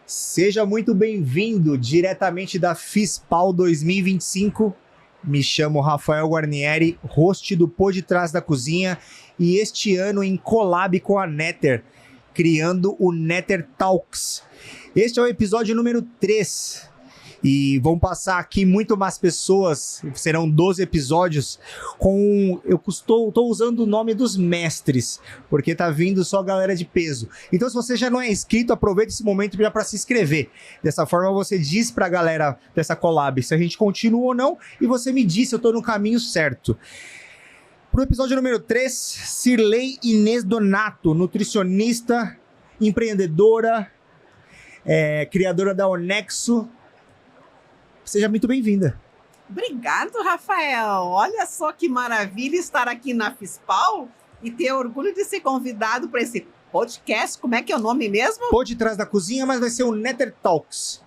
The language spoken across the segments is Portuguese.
Seja muito bem-vindo diretamente da FISPAL 2025. Me chamo Rafael Guarnieri, host do Por Detrás da Cozinha, e este ano em collab com a Netter, criando o Netter Talks. Este é o episódio número 3. E vão passar aqui muito mais pessoas, serão 12 episódios, eu estou usando o nome dos mestres, porque tá vindo só galera de peso. Então se você já não é inscrito, aproveita esse momento já para se inscrever. Dessa forma você diz pra galera dessa collab se a gente continua ou não, e você me diz se eu tô no caminho certo. Pro episódio número 3, Cirlei Inês Donato, nutricionista, empreendedora, criadora da Onexo. Seja muito bem-vinda. Obrigado, Rafael. Olha só que maravilha estar aqui na FISPAL e ter orgulho de ser convidado para esse podcast. Como é que é o nome mesmo? Por Detrás da Cozinha, mas vai ser o Netter Talks.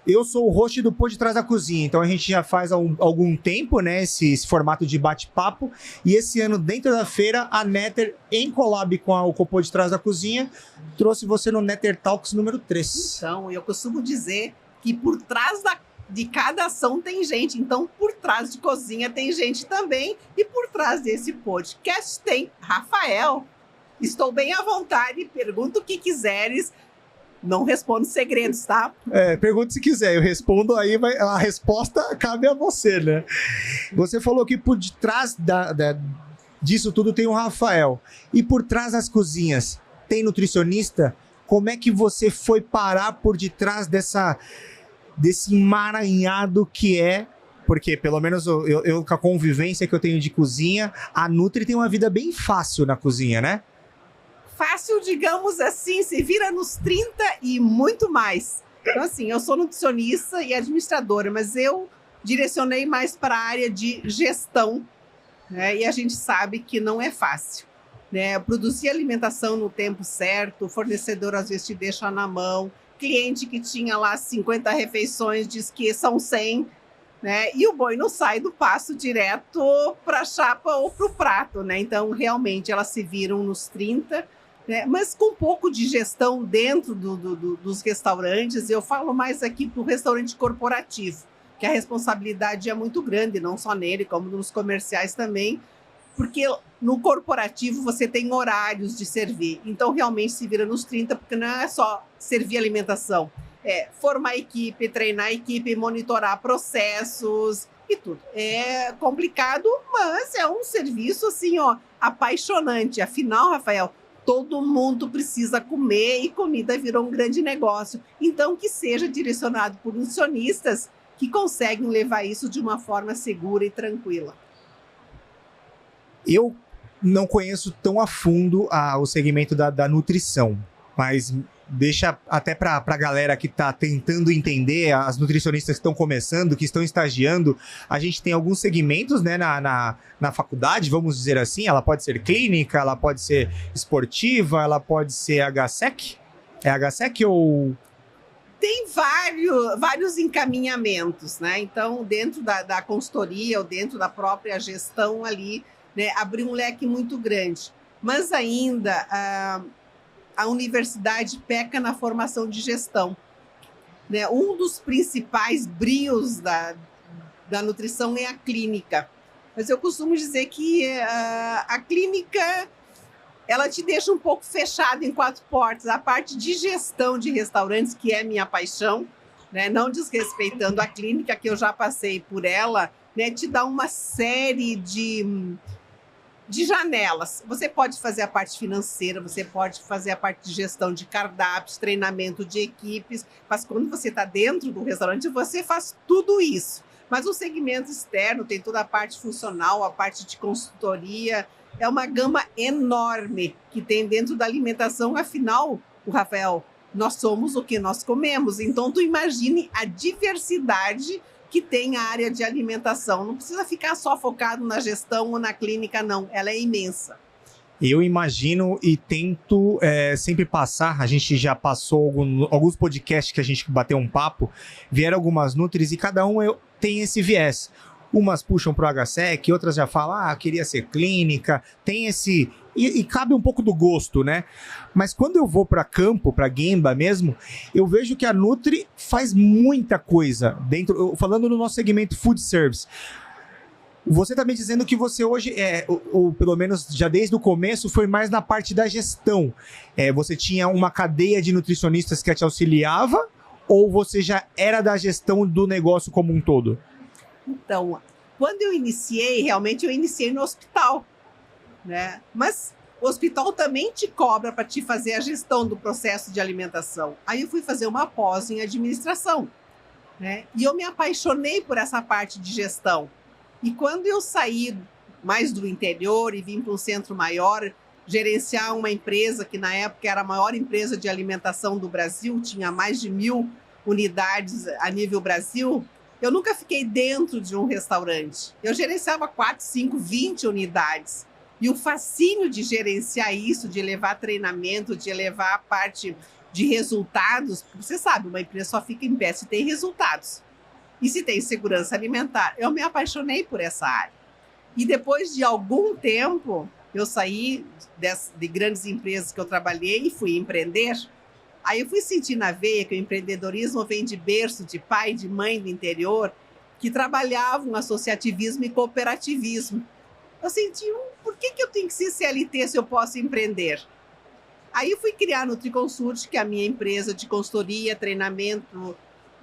Eu sou o host do Por Detrás da Cozinha, então a gente já faz há algum tempo, né, esse formato de bate-papo, e esse ano, dentro da feira, a Netter, em collab com o Por Detrás da Cozinha, trouxe você no Netter Talks número 3. Então, eu costumo dizer que por trás de cada ação tem gente. Então, por trás de cozinha tem gente também. E por trás desse podcast tem Rafael. Estou bem à vontade, pergunta o que quiseres. Não respondo segredos, tá? Pergunta se quiser, eu respondo aí, a resposta cabe a você, né? Você falou que por detrás disso tudo tem o Rafael. E por trás das cozinhas tem nutricionista? Como é que você foi parar por detrás desse emaranhado que é? Porque, pelo menos eu com a convivência que eu tenho de cozinha, a Nutri tem uma vida bem fácil na cozinha, né? Fácil, digamos assim, se vira nos 30 e muito mais. Então, assim, eu sou nutricionista e administradora, mas eu direcionei mais para a área de gestão, né? E a gente sabe que não é fácil, né? Produzir alimentação no tempo certo, o fornecedor às vezes te deixa na mão, cliente que tinha lá 50 refeições diz que são 100, né? E o boi não sai do passo direto para a chapa ou para o prato, né? Então, realmente, elas se viram nos 30, né? Mas com um pouco de gestão dentro dos restaurantes. Eu falo mais aqui para o restaurante corporativo, que a responsabilidade é muito grande, não só nele, como nos comerciais também, porque no corporativo você tem horários de servir. Então, realmente se vira nos 30, porque não é só servir alimentação. É formar a equipe, treinar a equipe, monitorar processos e tudo. É complicado, mas é um serviço assim, ó, apaixonante. Afinal, Rafael, todo mundo precisa comer e comida virou um grande negócio. Então, que seja direcionado por nutricionistas que conseguem levar isso de uma forma segura e tranquila. Eu não conheço tão a fundo o segmento da nutrição, mas deixa até para a galera que está tentando entender, as nutricionistas que estão começando, que estão estagiando, a gente tem alguns segmentos, né, na faculdade, vamos dizer assim. Ela pode ser clínica, ela pode ser esportiva, ela pode ser HSEC? É HSEC ou... Tem vários encaminhamentos, né? Então, dentro da consultoria ou dentro da própria gestão ali, né, abrir um leque muito grande. Mas ainda a universidade peca na formação de gestão, né? Um dos principais brios da nutrição é a clínica. Mas eu costumo dizer que a clínica, ela te deixa um pouco fechado em 4 portas. A parte de gestão de restaurantes, que é minha paixão, né? Não desrespeitando a clínica, que eu já passei por ela, né? Te dá uma série de janelas. Você pode fazer a parte financeira, você pode fazer a parte de gestão de cardápios, treinamento de equipes, mas quando você está dentro do restaurante, você faz tudo isso. Mas o segmento externo tem toda a parte funcional, a parte de consultoria, é uma gama enorme que tem dentro da alimentação. Afinal, o Rafael, nós somos o que nós comemos. Então, tu imagine a diversidade que tem a área de alimentação. Não precisa ficar só focado na gestão ou na clínica, não. Ela é imensa. Eu imagino e tento sempre passar, a gente já passou alguns podcasts que a gente bateu um papo, vieram algumas nutris e cada um tem esse viés. Umas puxam para o HSEC, outras já falam, queria ser clínica, tem esse e cabe um pouco do gosto, né? Mas quando eu vou para campo, para Gemba mesmo, eu vejo que a Nutri faz muita coisa dentro, falando no nosso segmento food service. Você está me dizendo que você hoje, ou pelo menos já desde o começo, foi mais na parte da gestão. Você tinha uma cadeia de nutricionistas que te auxiliava, ou você já era da gestão do negócio como um todo? Então, quando eu iniciei, realmente eu iniciei no hospital, né? Mas o hospital também te cobra para te fazer a gestão do processo de alimentação. Aí eu fui fazer uma pós em administração, né? E eu me apaixonei por essa parte de gestão. E quando eu saí mais do interior e vim para um centro maior, gerenciar uma empresa que na época era a maior empresa de alimentação do Brasil, tinha mais de 1.000 unidades a nível Brasil, eu nunca fiquei dentro de um restaurante. Eu gerenciava 4, 5, 20 unidades. E o fascínio de gerenciar isso, de levar treinamento, de levar a parte de resultados, você sabe, uma empresa só fica em pé se tem resultados. E se tem segurança alimentar. Eu me apaixonei por essa área. E depois de algum tempo, eu saí de grandes empresas que eu trabalhei e fui empreender. Aí eu fui sentir na veia que o empreendedorismo vem de berço, de pai e de mãe do interior, que trabalhavam associativismo e cooperativismo. Eu senti, por que eu tenho que ser CLT se eu posso empreender? Aí eu fui criar a NutriConsult, que é a minha empresa de consultoria, treinamento,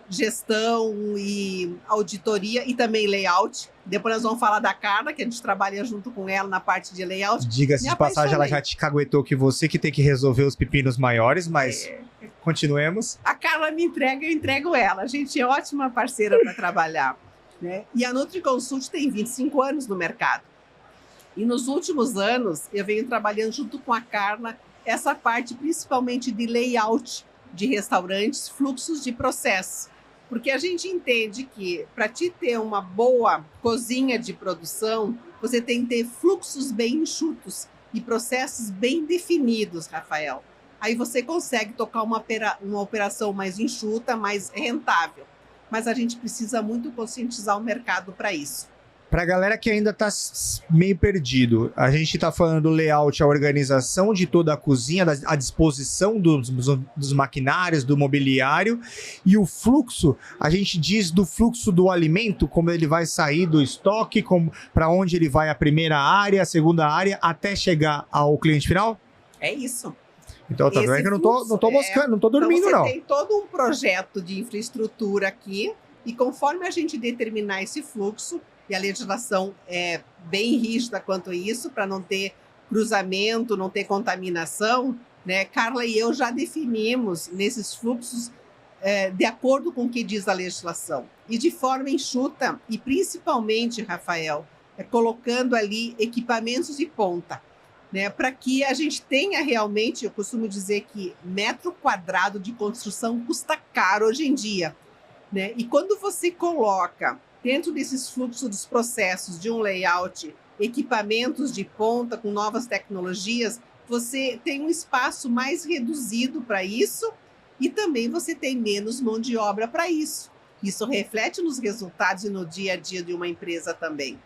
gestão e auditoria e também layout. Depois nós vamos falar da Carla, que a gente trabalha junto com ela na parte de layout. Diga-se de passagem, ela já te caguetou que você que tem que resolver os pepinos maiores, mas continuemos. A Carla me entrega, eu entrego ela. A gente é ótima parceira para trabalhar, né? E a NutriConsult tem 25 anos no mercado. E nos últimos anos, eu venho trabalhando junto com a Carla essa parte principalmente de layout de restaurantes, fluxos de processo. Porque a gente entende que para te ter uma boa cozinha de produção, você tem que ter fluxos bem enxutos e processos bem definidos, Rafael. Aí você consegue tocar uma operação mais enxuta, mais rentável. Mas a gente precisa muito conscientizar o mercado para isso. Para a galera que ainda está meio perdido, a gente está falando do layout, a organização de toda a cozinha, a disposição dos maquinários, do mobiliário, e o fluxo, a gente diz do fluxo do alimento, como ele vai sair do estoque, para onde ele vai a primeira área, a segunda área, até chegar ao cliente final? É isso. Então, tá vendo que eu não tô moscando, não tô dormindo, então não. Você tem todo um projeto de infraestrutura aqui, e conforme a gente determinar esse fluxo, e a legislação é bem rígida quanto a isso, para não ter cruzamento, não ter contaminação, né? Carla e eu já definimos nesses fluxos de acordo com o que diz a legislação. E de forma enxuta, e principalmente, Rafael, colocando ali equipamentos de ponta, né? Para que a gente tenha realmente, eu costumo dizer que metro quadrado de construção custa caro hoje em dia, né? E quando você coloca dentro desses fluxos dos processos de um layout, equipamentos de ponta com novas tecnologias, você tem um espaço mais reduzido para isso e também você tem menos mão de obra para isso. Isso reflete nos resultados e no dia a dia de uma empresa também.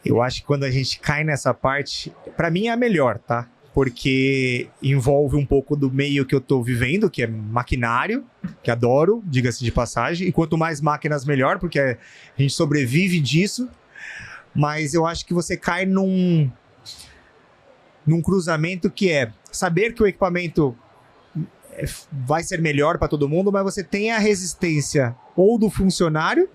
Eu acho que quando a gente cai nessa parte, para mim é a melhor, tá? Porque envolve um pouco do meio que eu tô vivendo, que é maquinário, que adoro, diga-se de passagem. E quanto mais máquinas, melhor, porque a gente sobrevive disso. Mas eu acho que você cai num cruzamento que é saber que o equipamento vai ser melhor para todo mundo, mas você tem a resistência ou do funcionário,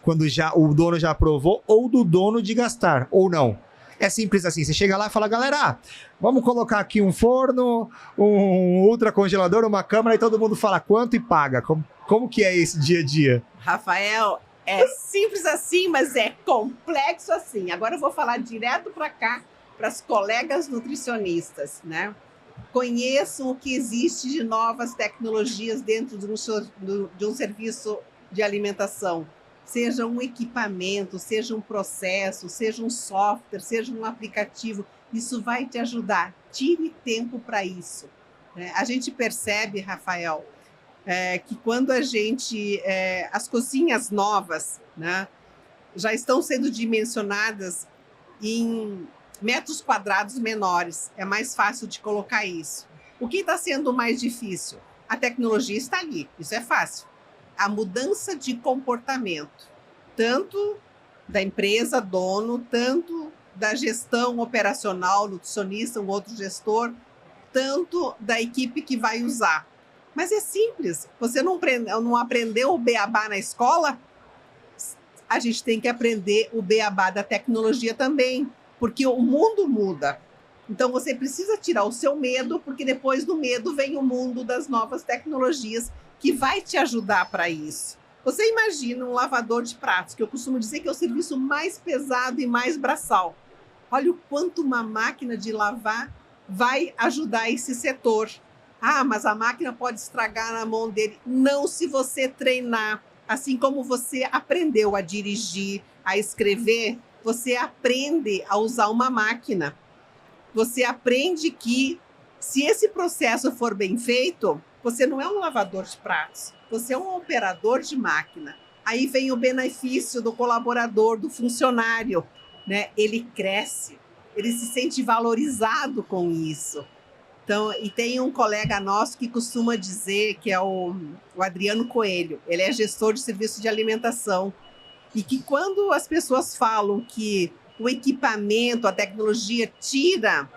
quando já o dono já aprovou, ou do dono de gastar, ou não. É simples assim, você chega lá e fala, galera, vamos colocar aqui um forno, um ultracongelador, uma câmera, e todo mundo fala quanto e paga. Como que é esse dia a dia? Rafael, é simples assim, mas é complexo assim. Agora eu vou falar direto para cá, para as colegas nutricionistas, né? Conheçam o que existe de novas tecnologias dentro de um serviço de alimentação. Seja um equipamento, seja um processo, seja um software, seja um aplicativo, isso vai te ajudar. Tire tempo para isso. A gente percebe, Rafael, que quando as cozinhas novas, né, já estão sendo dimensionadas em metros quadrados menores. É mais fácil de colocar isso. O que está sendo mais difícil? A tecnologia está ali, isso é fácil. A mudança de comportamento, tanto da empresa, dono, tanto da gestão operacional, nutricionista, um outro gestor, tanto da equipe que vai usar. Mas é simples, você não aprendeu o beabá na escola? A gente tem que aprender o beabá da tecnologia também, porque o mundo muda. Então você precisa tirar o seu medo, porque depois do medo vem o mundo das novas tecnologias que vai te ajudar para isso. Você imagina um lavador de pratos, que eu costumo dizer que é o serviço mais pesado e mais braçal. Olha o quanto uma máquina de lavar vai ajudar esse setor. Ah, mas a máquina pode estragar na mão dele. Não, se você treinar. Assim como você aprendeu a dirigir, a escrever, você aprende a usar uma máquina. Você aprende que, se esse processo for bem feito, você não é um lavador de pratos, você é um operador de máquina. Aí vem o benefício do colaborador, do funcionário, né? Ele cresce, ele se sente valorizado com isso. Então, e tem um colega nosso que costuma dizer, que é o Adriano Coelho, ele é gestor de serviço de alimentação, e que quando as pessoas falam que o equipamento, a tecnologia tira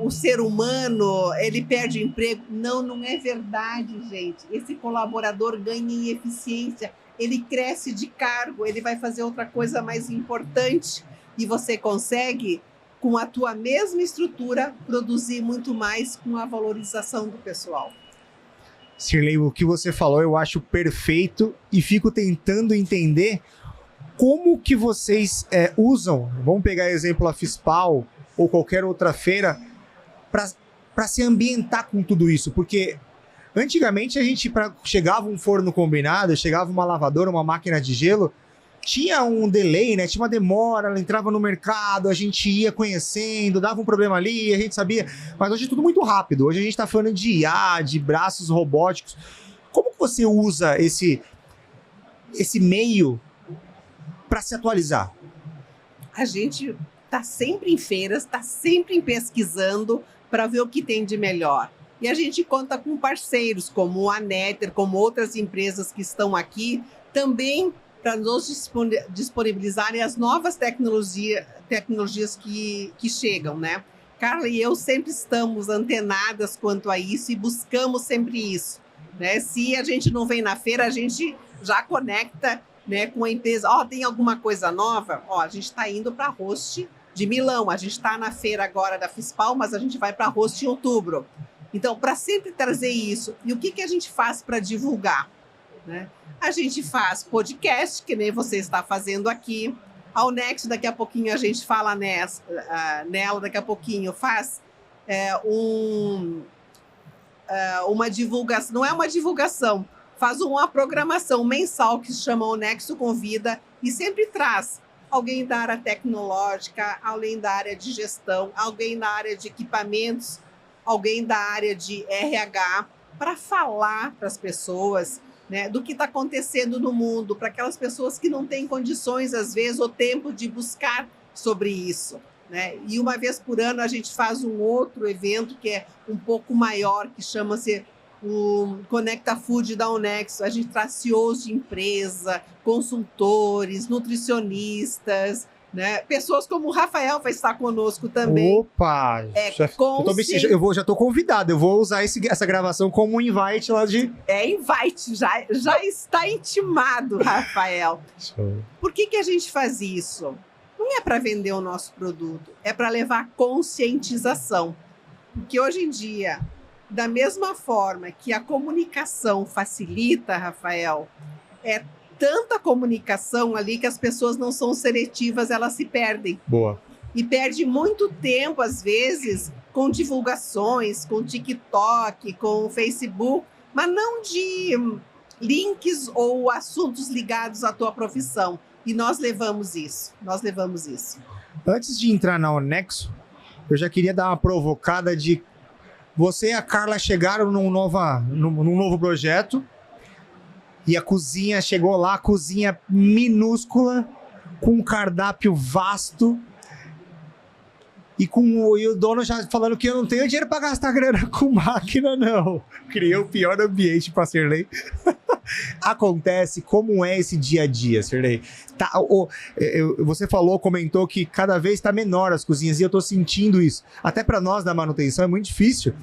o ser humano, ele perde o emprego. Não é verdade, gente. Esse colaborador ganha em eficiência, ele cresce de cargo, ele vai fazer outra coisa mais importante e você consegue, com a tua mesma estrutura, produzir muito mais com a valorização do pessoal. Cirlei, o que você falou eu acho perfeito e fico tentando entender como que vocês usam, vamos pegar exemplo a FISPAL ou qualquer outra feira, para se ambientar com tudo isso, porque antigamente a gente, chegava um forno combinado, chegava uma lavadora, uma máquina de gelo, tinha um delay, né? Tinha uma demora, ela entrava no mercado, a gente ia conhecendo, dava um problema ali, a gente sabia, mas hoje é tudo muito rápido, hoje a gente está falando de IA, de braços robóticos. Como que você usa esse meio para se atualizar? A gente está sempre em feiras, está sempre pesquisando para ver o que tem de melhor. E a gente conta com parceiros como a Netter, como outras empresas que estão aqui, também para nos disponibilizarem as novas tecnologias que chegam, né? Carla e eu sempre estamos antenadas quanto a isso e buscamos sempre isso, né? Se a gente não vem na feira, a gente já conecta, né, com a empresa. Tem alguma coisa nova? A gente está indo para a Host de Milão, a gente está na feira agora da FISPAL, mas a gente vai para a Host em outubro. Então, para sempre trazer isso. E o que a gente faz para divulgar? Né? A gente faz podcast, que nem você está fazendo aqui. A Unexo, daqui a pouquinho a gente fala nela, daqui a pouquinho faz uma divulgação, não é uma divulgação, faz uma programação mensal que se chama Unexo Convida e sempre traz alguém da área tecnológica, alguém da área de gestão, alguém da área de equipamentos, alguém da área de RH, para falar para as pessoas, né, do que está acontecendo no mundo, para aquelas pessoas que não têm condições, às vezes, ou tempo de buscar sobre isso. Né? E uma vez por ano a gente faz um outro evento que é um pouco maior, que chama-se o Conecta Food da Unexo. A gente traz CEOs de empresa, consultores, nutricionistas, né? Pessoas como o Rafael vai estar conosco também. Opa! Eu já estou convidado, eu vou usar essa gravação como um invite lá de... Invite, já está intimado, Rafael. Por que a gente faz isso? Não é para vender o nosso produto, é para levar conscientização. Porque hoje em dia, da mesma forma que a comunicação facilita, Rafael, é tanta comunicação ali que as pessoas não são seletivas, elas se perdem. Boa. E perde muito tempo, às vezes, com divulgações, com TikTok, com Facebook, mas não de links ou assuntos ligados à tua profissão. E nós levamos isso. Antes de entrar na Unexo, eu já queria dar uma provocada de... Você e a Carla chegaram num novo projeto, e a cozinha chegou lá, cozinha minúscula, com um cardápio vasto. E o dono já falando que eu não tenho dinheiro para gastar grana com máquina, não. Criei o pior ambiente para Sirley. Acontece, como é esse dia a dia, Sirley? Tá, você comentou que cada vez está menor as cozinhas e eu tô sentindo isso. Até para nós da manutenção é muito difícil.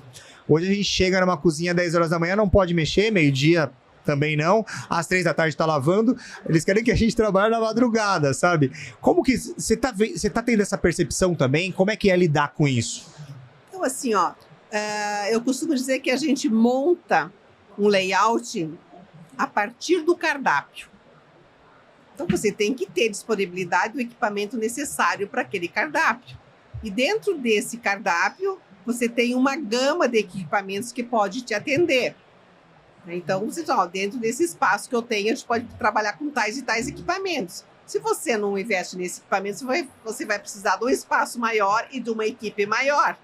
Hoje a gente chega numa cozinha 10 horas da manhã, não pode mexer, meio-dia também não, às 3 da tarde tá lavando, eles querem que a gente trabalhe na madrugada, sabe? Como que você tá tendo essa percepção também? Como é que é lidar com isso? Então, assim, eu costumo dizer que a gente monta um layout a partir do cardápio. Então, você tem que ter disponibilidade do equipamento necessário para aquele cardápio. E dentro desse cardápio, você tem uma gama de equipamentos que pode te atender. Então, dentro desse espaço que eu tenho, a gente pode trabalhar com tais e tais equipamentos. Se você não investe nesse equipamento, você vai precisar de um espaço maior e de uma equipe maior.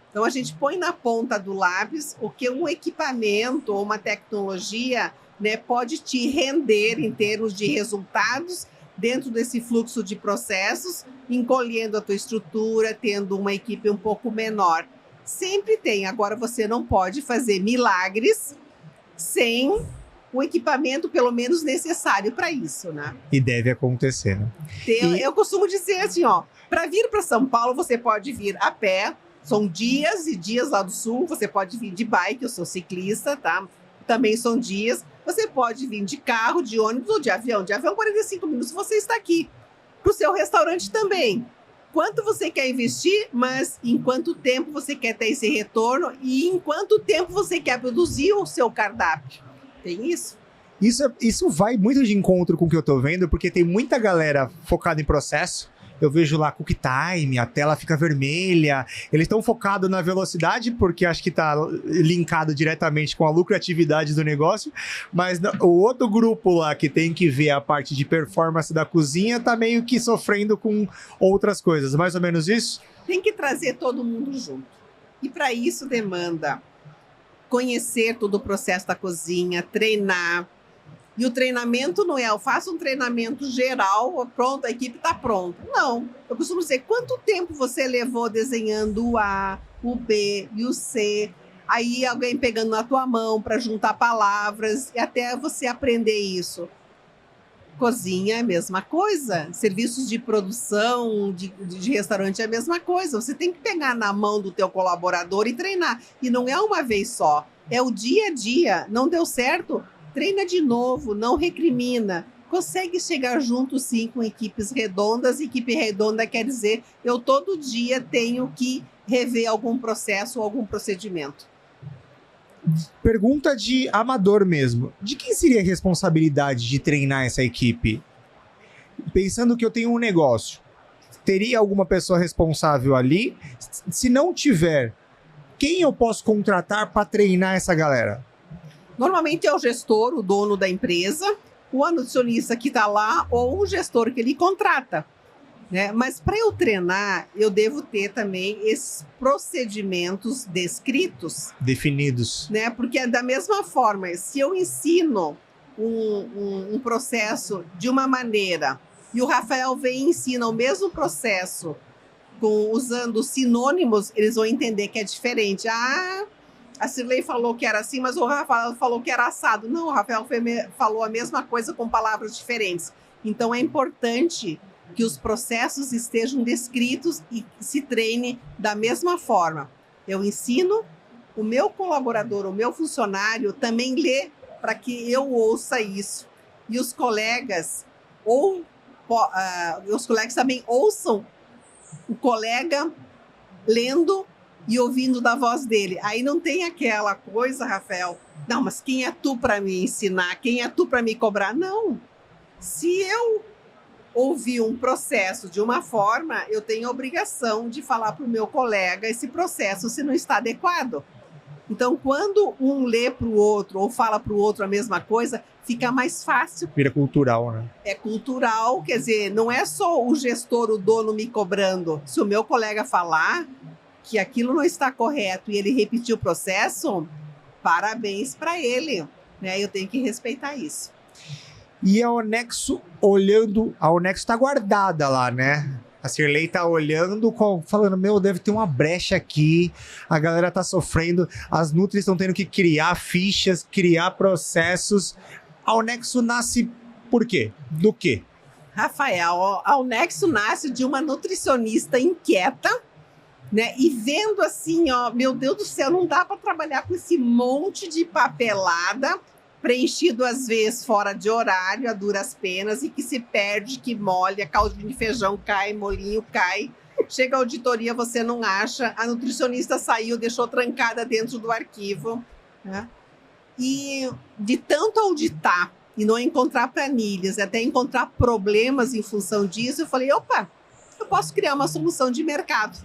Então, a gente põe na ponta do lápis o que um equipamento ou uma tecnologia, né, pode te render em termos de resultados dentro desse fluxo de processos, encolhendo a tua estrutura, tendo uma equipe um pouco menor. Sempre tem. Agora, você não pode fazer milagres sem o equipamento, pelo menos, necessário para isso, né? E deve acontecer, né? Eu costumo dizer assim, para vir para São Paulo, você pode vir a pé, são dias e dias lá do sul, você pode vir de bike, eu sou ciclista, tá? Também são dias. Você pode vir de carro, de ônibus ou de avião. De avião, 45 minutos, você está aqui. Para o seu restaurante também. Quanto você quer investir, mas em quanto tempo você quer ter esse retorno e em quanto tempo você quer produzir o seu cardápio. Tem isso? Isso vai muito de encontro com o que eu tô vendo, porque tem muita galera focada em processo. Eu vejo lá Cook Time, a tela fica vermelha. Eles estão focados na velocidade, porque acho que está linkado diretamente com a lucratividade do negócio. Mas o outro grupo lá, que tem que ver a parte de performance da cozinha, tá meio que sofrendo com outras coisas. Mais ou menos isso? Tem que trazer todo mundo junto. E para isso demanda conhecer todo o processo da cozinha, treinar. E o treinamento não é, eu faço um treinamento geral, pronto, a equipe está pronta. Não, eu costumo dizer, quanto tempo você levou desenhando o A, o B e o C, aí alguém pegando na tua mão para juntar palavras e até você aprender isso. Cozinha é a mesma coisa, serviços de produção, de restaurante é a mesma coisa. Você tem que pegar na mão do teu colaborador e treinar. E não é uma vez só, é o dia a dia. Não deu certo? Treina de novo, não recrimina. Consegue chegar junto, sim, com equipes redondas. Equipe redonda quer dizer, eu todo dia tenho que rever algum processo ou algum procedimento. Pergunta de amador mesmo. De quem seria a responsabilidade de treinar essa equipe? Pensando que eu tenho um negócio, teria alguma pessoa responsável ali? Se não tiver, quem eu posso contratar para treinar essa galera? Normalmente é o gestor, o dono da empresa, o nutricionista que está lá ou o gestor que ele contrata. Né? Mas para eu treinar, eu devo ter também esses procedimentos descritos. Definidos. Né? Porque da mesma forma, se eu ensino um processo de uma maneira e o Rafael vem e ensina o mesmo processo usando sinônimos, eles vão entender que é diferente. A Sirley falou que era assim, mas o Rafael falou que era assado. Não, o Rafael falou a mesma coisa com palavras diferentes. Então, é importante que os processos estejam descritos e se treine da mesma forma. Eu ensino, o meu colaborador, o meu funcionário também lê para que eu ouça isso. E os colegas, os colegas também ouçam o colega lendo e ouvindo da voz dele. Aí não tem aquela coisa, Rafael, não, mas quem é tu para me ensinar? Quem é tu para me cobrar? Não. Se eu ouvir um processo de uma forma, eu tenho a obrigação de falar para o meu colega esse processo se não está adequado. Então, quando um lê para o outro ou fala para o outro a mesma coisa, fica mais fácil. Vira cultural, né? É cultural, quer dizer, não é só o gestor, o dono me cobrando. Se o meu colega falar que aquilo não está correto e ele repetir o processo, parabéns para ele, né? Eu tenho que respeitar isso. E a Onexo olhando, a Onexo está guardada lá, né? A Cirlei tá olhando, falando, meu, deve ter uma brecha aqui, a galera tá sofrendo, as Nutris estão tendo que criar fichas, criar processos. A Onexo nasce por quê? Do quê? Rafael, a Onexo nasce de uma nutricionista inquieta, né? E vendo assim, ó, meu Deus do céu, não dá para trabalhar com esse monte de papelada, preenchido às vezes fora de horário, a duras penas, e que se perde, que molha, caldinho de feijão cai, molinho cai. Chega a auditoria, você não acha, a nutricionista saiu, deixou trancada dentro do arquivo, né? E de tanto auditar e não encontrar planilhas, até encontrar problemas em função disso, eu falei, opa, eu posso criar uma solução de mercado.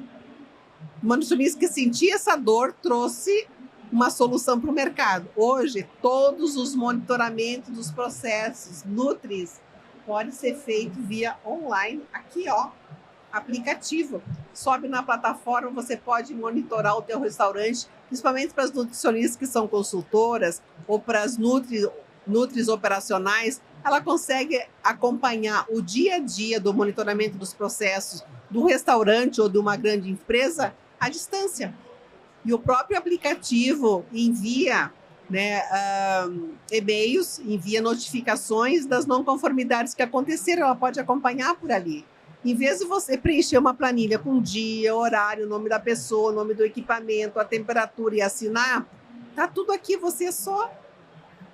Uma nutricionista que sentia essa dor trouxe uma solução para o mercado. Hoje, todos os monitoramentos dos processos Nutris pode ser feito via online, aqui ó, aplicativo. Sobe na plataforma, você pode monitorar o teu restaurante, principalmente para as nutricionistas que são consultoras ou para as Nutris operacionais, ela consegue acompanhar o dia a dia do monitoramento dos processos do restaurante ou de uma grande empresa à distância. E o próprio aplicativo envia, né, e-mails, envia notificações das não conformidades que aconteceram, ela pode acompanhar por ali. Em vez de você preencher uma planilha com dia, horário, nome da pessoa, nome do equipamento, a temperatura e assinar, tá tudo aqui, você só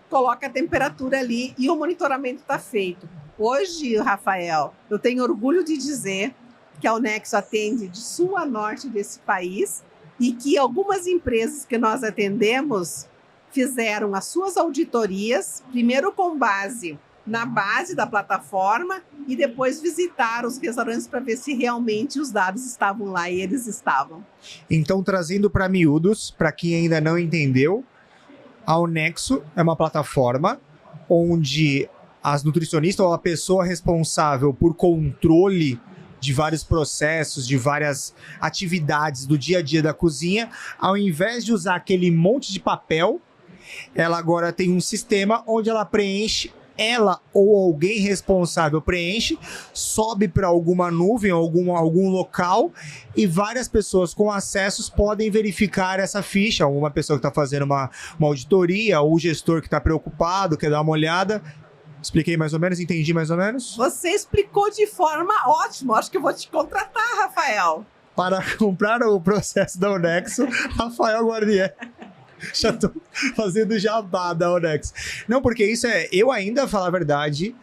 coloca a temperatura ali e o monitoramento está feito. Hoje, Rafael, eu tenho orgulho de dizer que a Onexo atende de sul a norte desse país e que algumas empresas que nós atendemos fizeram as suas auditorias, primeiro com base na base da plataforma e depois visitaram os restaurantes para ver se realmente os dados estavam lá e eles estavam. Então, trazendo para miúdos, para quem ainda não entendeu, a Onexo é uma plataforma onde as nutricionistas ou a pessoa responsável por controle de vários processos, de várias atividades do dia a dia da cozinha, ao invés de usar aquele monte de papel, ela agora tem um sistema onde ela preenche, ela ou alguém responsável preenche, sobe para alguma nuvem, algum local, e várias pessoas com acessos podem verificar essa ficha. Uma pessoa que está fazendo uma auditoria, ou o gestor que está preocupado, quer dar uma olhada. Expliquei mais ou menos? Entendi mais ou menos? Você explicou de forma ótima. Acho que eu vou te contratar, Rafael. Para comprar o processo da Onexo, Rafael Guarnieri. Já tô fazendo jabá da Onexo. Não, porque isso eu ainda, falar a verdade,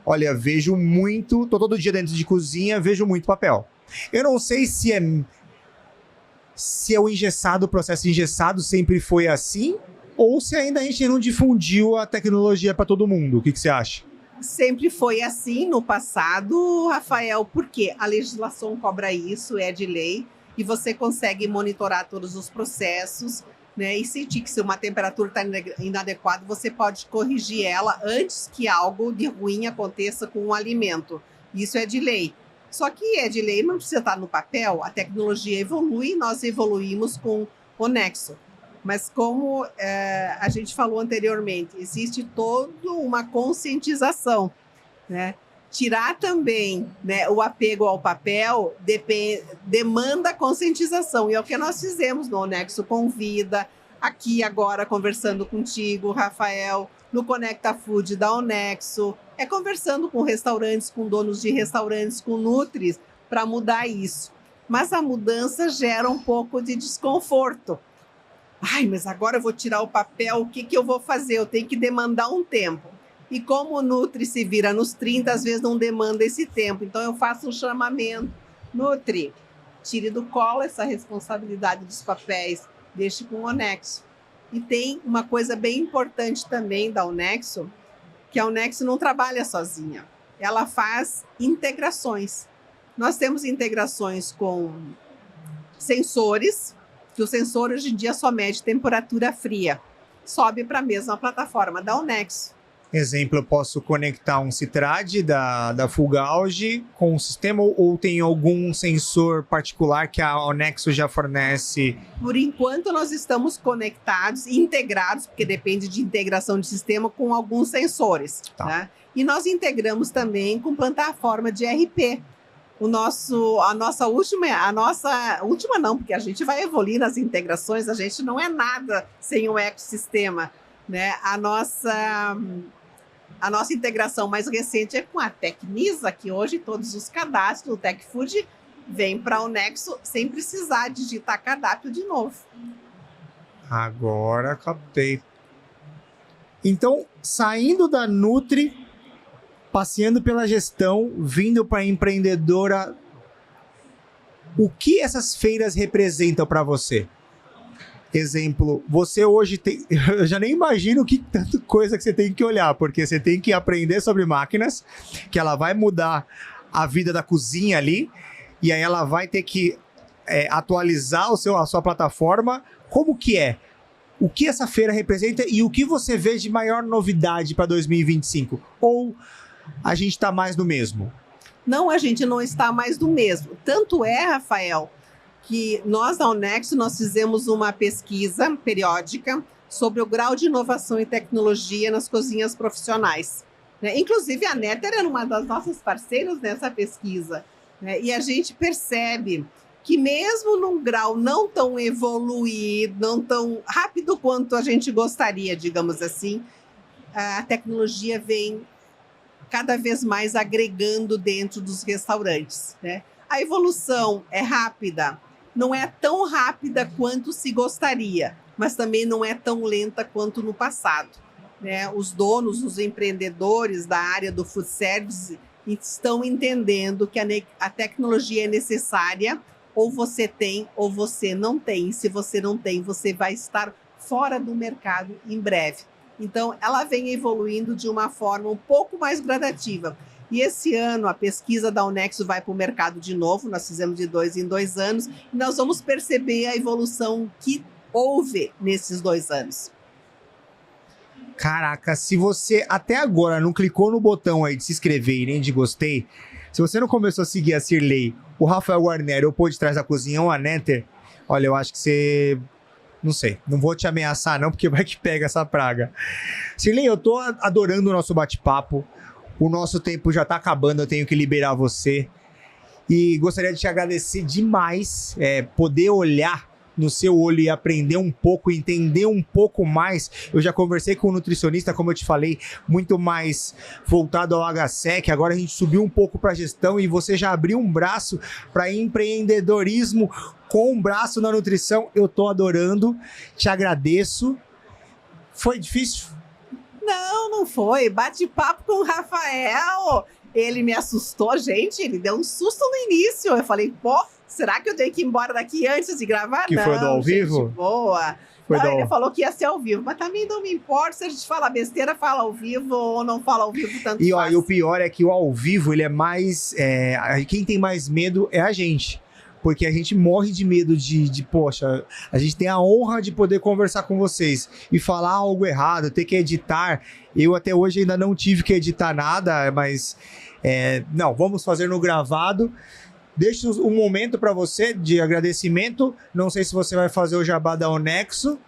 olha, vejo muito, tô todo dia dentro de cozinha, vejo muito papel. Eu não sei se é o engessado, o processo engessado sempre foi assim, ou se ainda a gente não difundiu a tecnologia para todo mundo. O que você acha? Sempre foi assim no passado, Rafael, porque a legislação cobra isso, é de lei, e você consegue monitorar todos os processos, né? E sentir que se uma temperatura está inadequada, você pode corrigir ela antes que algo de ruim aconteça com o alimento. Isso é de lei. Só que é de lei, não precisa estar no papel, a tecnologia evolui, nós evoluímos com o Onexo. Mas como a gente falou anteriormente, existe toda uma conscientização, né? Tirar também, né, o apego ao papel demanda conscientização. E é o que nós fizemos no Onexo Convida, aqui agora conversando contigo, Rafael, no Conecta Food da Onexo, conversando com restaurantes, com donos de restaurantes, com Nutris, para mudar isso. Mas a mudança gera um pouco de desconforto. Ai, mas agora eu vou tirar o papel, o que eu vou fazer? Eu tenho que demandar um tempo. E como o Nutri se vira nos 30, às vezes não demanda esse tempo. Então eu faço um chamamento. Nutri, tire do colo essa responsabilidade dos papéis, deixe com o Onexo. E tem uma coisa bem importante também da Onexo, que a Onexo não trabalha sozinha. Ela faz integrações. Nós temos integrações com sensores, que o sensor hoje em dia só mede temperatura fria. Sobe para a mesma plataforma da Onexo. Exemplo, eu posso conectar um Citrad da Fulgauge com o sistema ou tem algum sensor particular que a Onexo já fornece? Por enquanto, nós estamos conectados, integrados, porque depende de integração de sistema, com alguns sensores. Tá. Né? E nós integramos também com plataforma de ERP. a nossa última não, porque a gente vai evoluir nas integrações, a gente não é nada sem o ecossistema, né? A nossa integração mais recente é com a Tecnisa, que hoje todos os cadastros do TechFood vêm para o Nexo sem precisar digitar cardápio de novo. Agora captei. Então, saindo da Nutri, passeando pela gestão, vindo para a empreendedora, o que essas feiras representam para você? Exemplo, você hoje tem... Eu já nem imagino que tanta coisa que você tem que olhar, porque você tem que aprender sobre máquinas, que ela vai mudar a vida da cozinha ali, e aí ela vai ter que atualizar a sua plataforma. Como que é? O que essa feira representa e o que você vê de maior novidade para 2025? Ou a gente está mais do mesmo? Não, a gente não está mais do mesmo. Tanto é, Rafael, que nós da Onexo, nós fizemos uma pesquisa periódica sobre o grau de inovação e tecnologia nas cozinhas profissionais, né? Inclusive, a Netter era uma das nossas parceiras nessa pesquisa, né? E a gente percebe que mesmo num grau não tão evoluído, não tão rápido quanto a gente gostaria, digamos assim, a tecnologia vem cada vez mais agregando dentro dos restaurantes, né? A evolução é rápida, não é tão rápida quanto se gostaria, mas também não é tão lenta quanto no passado, né? Os donos, os empreendedores da área do food service estão entendendo que a tecnologia é necessária, ou você tem ou você não tem. Se você não tem, você vai estar fora do mercado em breve. Então, ela vem evoluindo de uma forma um pouco mais gradativa. E esse ano, a pesquisa da Onexo vai para o mercado de novo, nós fizemos de 2 em 2 anos, e nós vamos perceber a evolução que houve nesses 2 anos. Caraca, se você até agora não clicou no botão aí de se inscrever e nem de gostei, se você não começou a seguir a Cirlei, o Rafael Guarnieri ou o Pô de Trás da Cozinha ou a Netter, olha, eu acho que você... Não sei, não vou te ameaçar não, porque vai que pega essa praga. Cirlei, eu tô adorando o nosso bate-papo. O nosso tempo já tá acabando, eu tenho que liberar você. E gostaria de te agradecer demais, poder olhar no seu olho e aprender um pouco, entender um pouco mais. Eu já conversei com um nutricionista, como eu te falei, muito mais voltado ao HSEC. Agora a gente subiu um pouco para gestão e você já abriu um braço para empreendedorismo com um braço na nutrição. Eu tô adorando, te agradeço. Foi difícil? Não, não foi. Bate-papo com o Rafael. Ele me assustou, gente. Ele deu um susto no início. Eu falei, pô, será que eu tenho que ir embora daqui antes de gravar? Que não, foi do ao vivo? Boa. Ele falou que ia ser ao vivo, mas também não me importa se a gente fala besteira, fala ao vivo ou não fala ao vivo, tanto e, faz. E o pior é que o ao vivo, ele é mais... quem tem mais medo é a gente. Porque a gente morre de medo poxa, a gente tem a honra de poder conversar com vocês e falar algo errado, ter que editar. Eu até hoje ainda não tive que editar nada, mas não, vamos fazer no gravado. Deixo um momento para você de agradecimento. Não sei se você vai fazer o jabá da Onexo.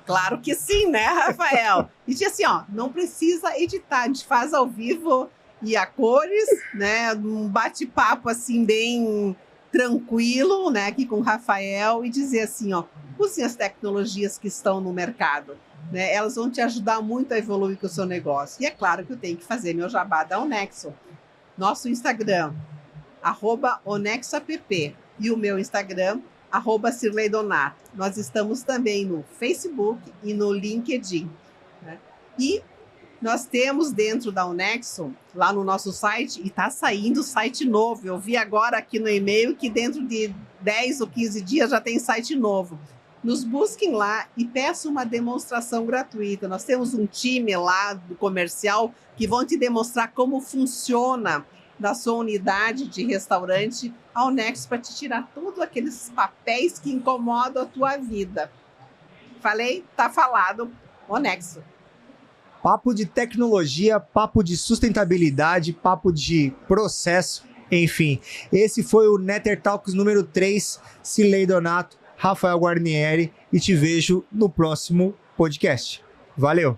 Claro que sim, né, Rafael? E diz assim, ó, não precisa editar, a gente faz ao vivo e a cores, né? Um bate-papo assim bem tranquilo, né, aqui com o Rafael, e dizer assim, ó, usem as tecnologias que estão no mercado, né? Elas vão te ajudar muito a evoluir com o seu negócio. E é claro que eu tenho que fazer meu jabá da Onexo. Nosso Instagram, @onexoapp, e o meu Instagram, @cirleidonato. Nós estamos também no Facebook e no LinkedIn, né? E nós temos dentro da Onexo, lá no nosso site, e está saindo site novo. Eu vi agora aqui no e-mail que dentro de 10 ou 15 dias já tem site novo. Nos busquem lá e peçam uma demonstração gratuita. Nós temos um time lá do comercial que vão te demonstrar como funciona da sua unidade de restaurante a Onexo, para te tirar todos aqueles papéis que incomodam a tua vida. Falei? Tá falado. Onexo. Papo de tecnologia, papo de sustentabilidade, papo de processo, enfim. Esse foi o Netter Talks número 3, Cirlei Donato, Rafael Guarnieri, e te vejo no próximo podcast. Valeu!